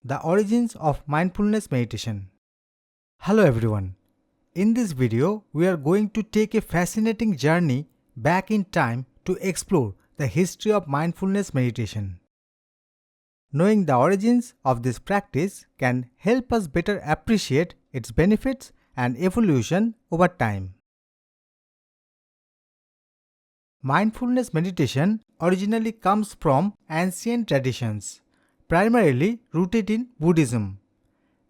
The origins of mindfulness meditation. Hello everyone. In this video, we are going to take a fascinating journey back in time to explore the history of mindfulness meditation. Knowing the origins of this practice can help us better appreciate its benefits and evolution over time. Mindfulness meditation originally comes from ancient traditions, primarily rooted in Buddhism.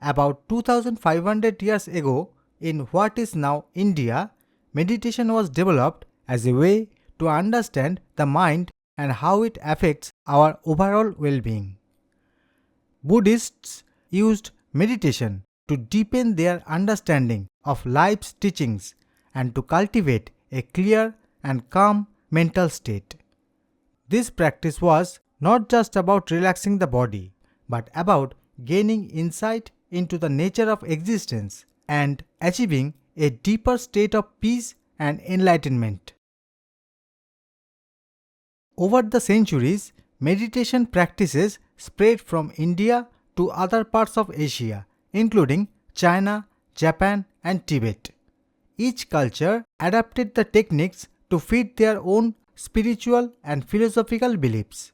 About 2500 years ago, in what is now India, meditation was developed as a way to understand the mind and how it affects our overall well-being. Buddhists used meditation to deepen their understanding of life's teachings and to cultivate a clear and calm mental state. This practice was not just about relaxing the body, but about gaining insight into the nature of existence and achieving a deeper state of peace and enlightenment. Over the centuries, meditation practices spread from India to other parts of Asia, including China, Japan, and Tibet. Each culture adapted the techniques to fit their own spiritual and philosophical beliefs.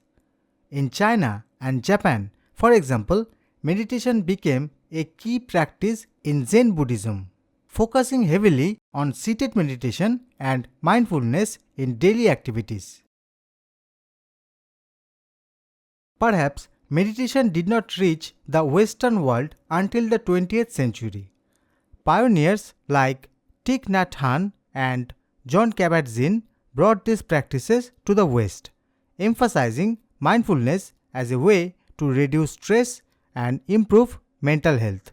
In China and Japan, for example, meditation became a key practice in Zen Buddhism, focusing heavily on seated meditation and mindfulness in daily activities. Perhaps meditation did not reach the Western world until the 20th century. Pioneers like Thich Nhat Hanh and John Kabat-Zinn brought these practices to the West, emphasizing mindfulness as a way to reduce stress and improve mental health.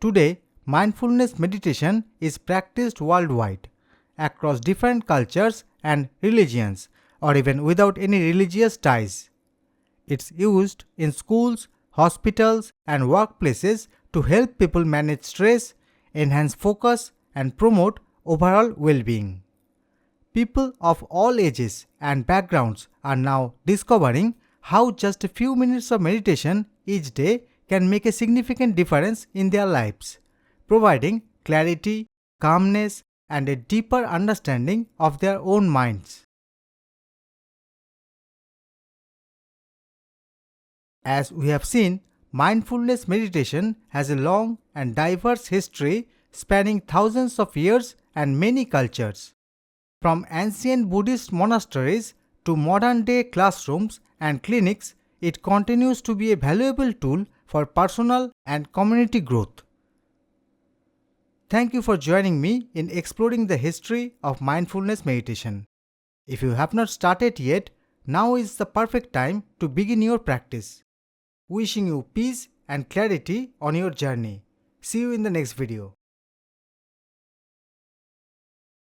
Today, mindfulness meditation is practiced worldwide, across different cultures and religions, or even without any religious ties. It's used in schools, hospitals, and workplaces to help people manage stress, enhance focus, and promote overall well-being. People of all ages and backgrounds are now discovering how just a few minutes of meditation each day can make a significant difference in their lives, providing clarity, calmness, and a deeper understanding of their own minds. As we have seen, mindfulness meditation has a long and diverse history spanning thousands of years and many cultures. From ancient Buddhist monasteries to modern-day classrooms and clinics, it continues to be a valuable tool for personal and community growth. Thank you for joining me in exploring the history of mindfulness meditation. If you have not started yet, now is the perfect time to begin your practice. Wishing you peace and clarity on your journey. See you in the next video.